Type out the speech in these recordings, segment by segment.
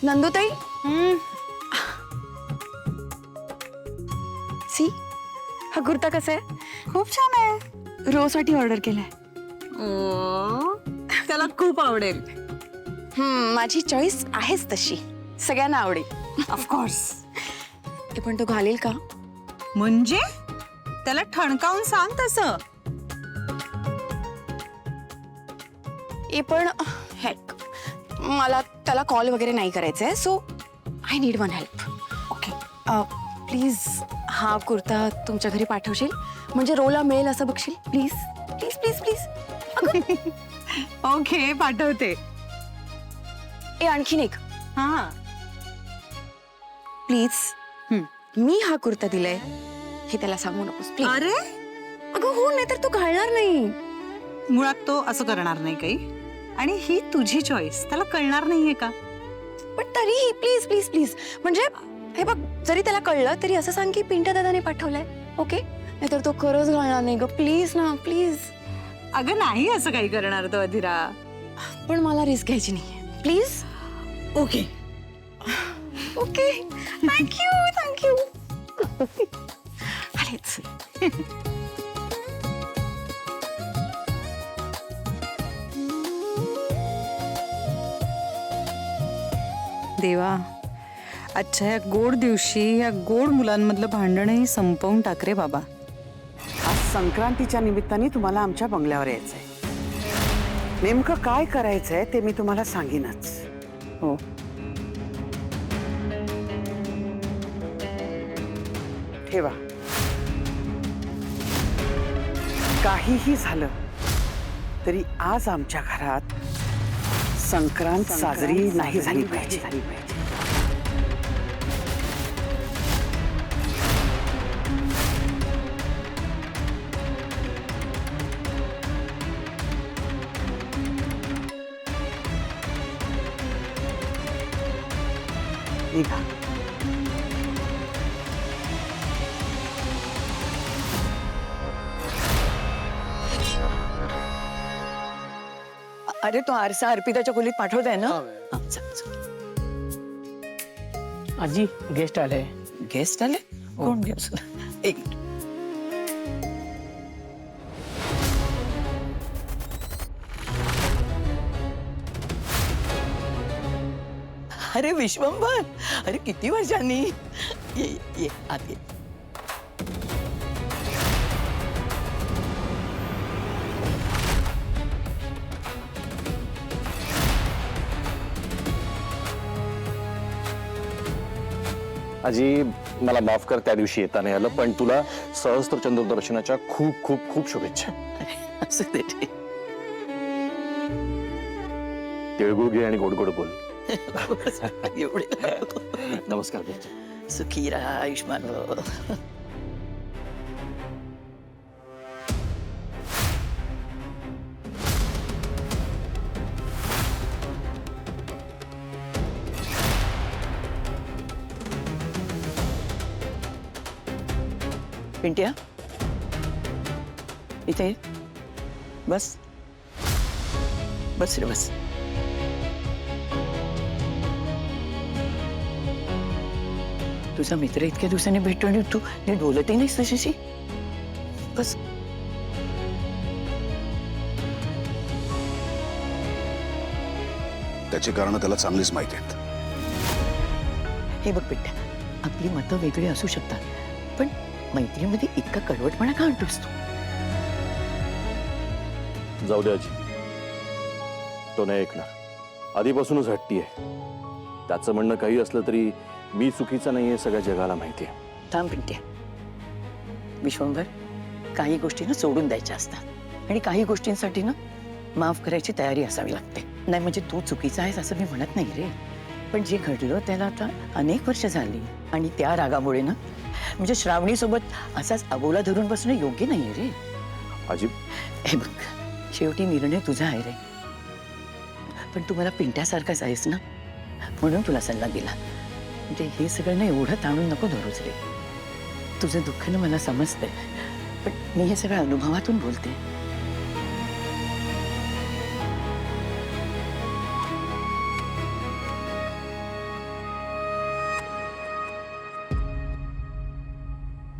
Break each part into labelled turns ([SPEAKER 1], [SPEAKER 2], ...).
[SPEAKER 1] नंदुताई C हा कुर्ता कसा आहे?
[SPEAKER 2] खूप छान आहे.
[SPEAKER 1] रो साठी ऑर्डर केलाय.
[SPEAKER 2] त्याला खूप आवडेल.
[SPEAKER 1] माझी चॉईस आहेच तशी, सगळ्यांना आवडेल.
[SPEAKER 2] ऑफकोर्स.
[SPEAKER 1] पण तो घालेल का?
[SPEAKER 2] म्हणजे त्याला ठणकावून सांग तसं.
[SPEAKER 1] पण हेक मला त्याला कॉल वगैरे नाही करायचंय, so I need one help.
[SPEAKER 2] Okay.
[SPEAKER 1] Please हा कुर्ता तुमच्या घरी पाठवशील, म्हणजे रोला मिळेल असं बघशील. Please please please please.
[SPEAKER 2] Okay, पाठवते.
[SPEAKER 1] आणखीन एक.
[SPEAKER 2] हा.
[SPEAKER 1] प्लीज मी हा कुर्ता दिलाय हे त्याला सांगू नकोस प्लीज.
[SPEAKER 2] अरे
[SPEAKER 1] अगं हो, नाही तर तो घालणार नाही.
[SPEAKER 2] मुळात तो असं करणार नाही काही, आणि ही तुझी चॉईस त्याला कळणार नाहीये का?
[SPEAKER 1] पण तरीही प्लीज प्लीज प्लीज, म्हणजे हे बघ, जरी त्याला कळलं तरी असं सांग की पिंट्या दादाने पाठवलंय. ओके, नाहीतर तो खरंच घालणार नाही ग. प्लीज ना प्लीज.
[SPEAKER 2] अगं नाही असं काही करणार तो अधीरा.
[SPEAKER 1] पण मला रिस्क घ्यायची नाही. Please.
[SPEAKER 2] Okay.
[SPEAKER 1] Okay, thank you thank you. आलेच.
[SPEAKER 2] देवा, आजच्या या गोड दिवशी या गोड मुलांमधलं भांडणही संपवून टाक रे बाबा.
[SPEAKER 3] आज संक्रांतीच्या निमित्ताने तुम्हाला आमच्या बंगल्यावर यायचंय. नेमकं काय करायचंय ते मी तुम्हाला सांगीनच.
[SPEAKER 2] हो.
[SPEAKER 3] ठेवा. काहीही झालं तरी आज आमच्या घरात संक्रांत साजरी नाही झाली पाहिजे. निघा.
[SPEAKER 4] अरे तो आरसा अर्पिताच्या खोलीत पाठवताय ना?
[SPEAKER 5] आजी गेस्ट आले.
[SPEAKER 4] गेस्ट आले? कोण गेस्ट? एक अरे विश्वंभर, अरे किती वर्षांनी. ये ये आत ये.
[SPEAKER 6] आजी मला माफ कर, त्या दिवशी येता नाही आलं, पण तुला सहस्त्र चंद्रदर्शनाच्या खूप खूप खूप शुभेच्छा.
[SPEAKER 4] असं ते ठीक.
[SPEAKER 6] तिळगुळ घे आणि गोड गोड बोल.
[SPEAKER 4] एवढे
[SPEAKER 6] नमस्कार.
[SPEAKER 4] सुखी राहा, आयुष्मान भव. पिंट्या, इथे बस. बस रे बस. तुझा मित्र इतक्या दिवसांनी भेटतो आणि तू नीट बोलतही नाहीस तशी. बस.
[SPEAKER 7] त्याची कारण त्याला चांगलीच माहिती आहेत.
[SPEAKER 4] हे बघ पिंट्या, आपली मतं वेगळी असू शकतात, पण मैत्रीमध्ये इतका कडवटपणा का आणतोस तू?
[SPEAKER 6] जाऊ दे आजी, तो नाही ऐकणार. आधीपासूनच हट्टी आहे. त्याचं म्हणणं काही असलं तरी मी चुकीचा नाहीये, सगळ्या जगाला माहिती आहे.
[SPEAKER 4] थांब पिंट्या. विश्वंभर, काही गोष्टी ना सोडून द्यायच्या असतात आणि काही गोष्टींसाठी ना माफ करायची तयारी असावी लागते. नाही म्हणजे तू चुकीचा आहेस असं मी म्हणत नाही रे, पण जे घडलं त्याला आता अनेक वर्ष झाली आणि त्या रागामुळे ना म्हणजे श्रावणी सोबत असाच अबोला धरून बसणं योग्य नाहीये रे.
[SPEAKER 6] आजी
[SPEAKER 4] हे बघ, शेवटी निर्णय तुझा आहे रे, पण तू मला पिंट्यासारखाच आहेस ना, म्हणून तुला सल्ला दिला. म्हणजे हे सगळं ना एवढं ताणून नको धरूच रे. तुझं दुःख ना मला समजतंय, पण मी हे सगळं अनुभवातून बोलते.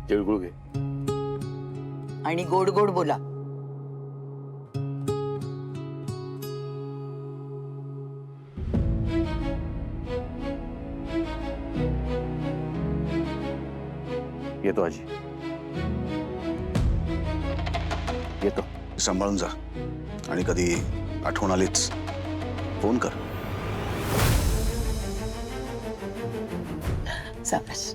[SPEAKER 6] तिळगुळ घे.
[SPEAKER 4] आणि गोड गोड बोला.
[SPEAKER 6] येतो आजी, येतो.
[SPEAKER 7] सांभाळून जा आणि कधी आठवण आलीच फोन कर.
[SPEAKER 4] साबस.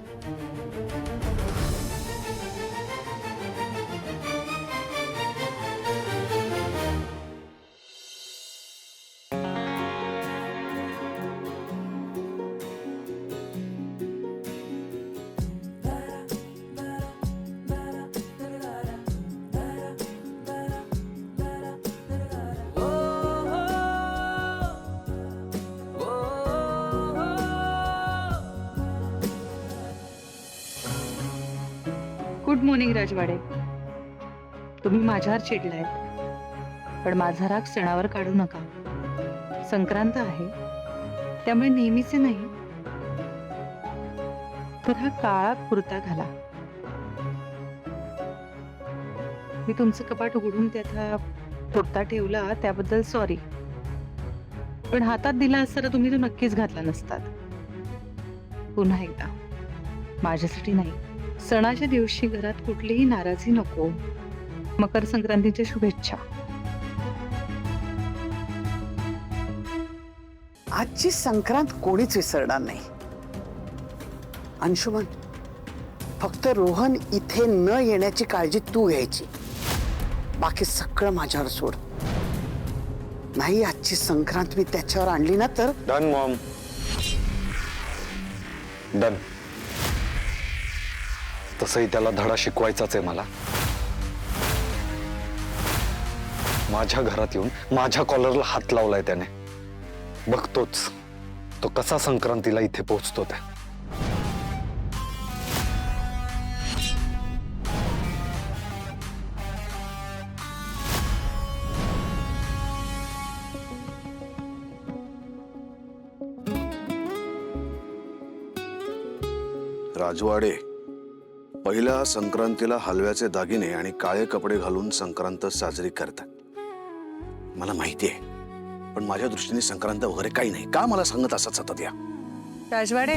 [SPEAKER 2] गुड मॉर्निंग राजवाडे. तुम्ही माझ्यावर चिडलाय, पण माझा राग सणावर काढू नका. संक्रांत आहे, त्यामुळे नेहमीचे नाही तर हा काळा कुर्ता घाला. मी तुमचं कपाट उघडून त्यात हा कुर्ता ठेवला त्याबद्दल सॉरी, पण हातात दिला असता तर तुम्ही तो नक्कीच घातला नसतात. पुन्हा एकदा माझ्यासाठी नाही, सणाच्या दिवशी घरात कुठलीही नाराजी नको. मकर संक्रांतीच्या शुभेच्छा.
[SPEAKER 3] आजची संक्रांत कोणीच विसरणार नाही. अंशुमन, फक्त रोहन इथे न येण्याची काळजी तू घ्यायची, बाकी सगळं माझ्यावर सोड. नाही आजची संक्रांत मी त्याच्यावर आणली ना तर.
[SPEAKER 8] Done Maugham, done. तसंही त्याला धडा शिकवायचाच आहे मला. माझ्या घरात येऊन माझ्या कॉलरला हात लावलाय त्याने. बघतोच तो कसा संक्रांतीला इथे पोहोचतो त्या.
[SPEAKER 7] राजवाडे, पहिल्या संक्रांतीला हलव्याचे दागिने आणि काळे कपडे घालून संक्रांत साजरी करतात. मला माहिती आहे, पण माझ्या दृष्टीने संक्रांत वगैरे काही नाही. का मला सांगत असत सतत या?
[SPEAKER 2] राजवाडे,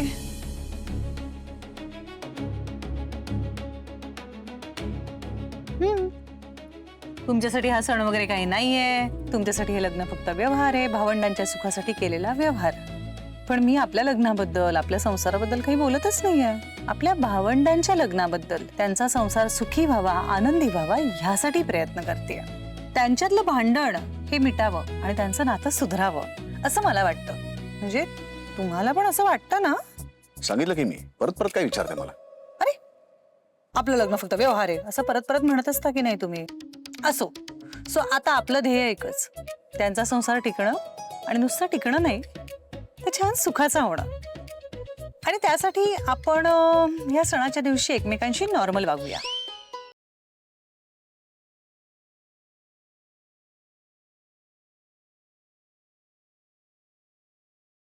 [SPEAKER 2] तुमच्यासाठी हा सण वगैरे काही नाहीये. तुमच्यासाठी हे लग्न फक्त व्यवहार आहे, भावंडांच्या सुखासाठी केलेला व्यवहार. पण मी आपल्या लग्नाबद्दल, आपल्या संसाराबद्दल काही बोलतच नाहीये. आपल्या भावंडांच्या लग्नाबद्दल, त्यांचा संसार सुखी व्हावा, आनंदी व्हावा ह्यासाठी प्रयत्न करते. त्यांच्यातलं भांडण हे मिटावं आणि त्यांचं नातं सुधारावं असं मला वाटतं. म्हणजे तुम्हाला पण असं वाटतं ना?
[SPEAKER 7] सांगितलं की मी. परत परत काय विचारते मला?
[SPEAKER 2] अरे, आपलं लग्न फक्त व्यवहार आहे असं परत परत म्हणत असता की नाही तुम्ही? असो. सो आता आपलं ध्येय एकच, त्यांचा संसार टिकणं, आणि नुसतं टिकणं नाही तर छान सुखाचा होणं. आणि त्यासाठी आपण या सणाच्या दिवशी एकमेकांशी नॉर्मल वागूया.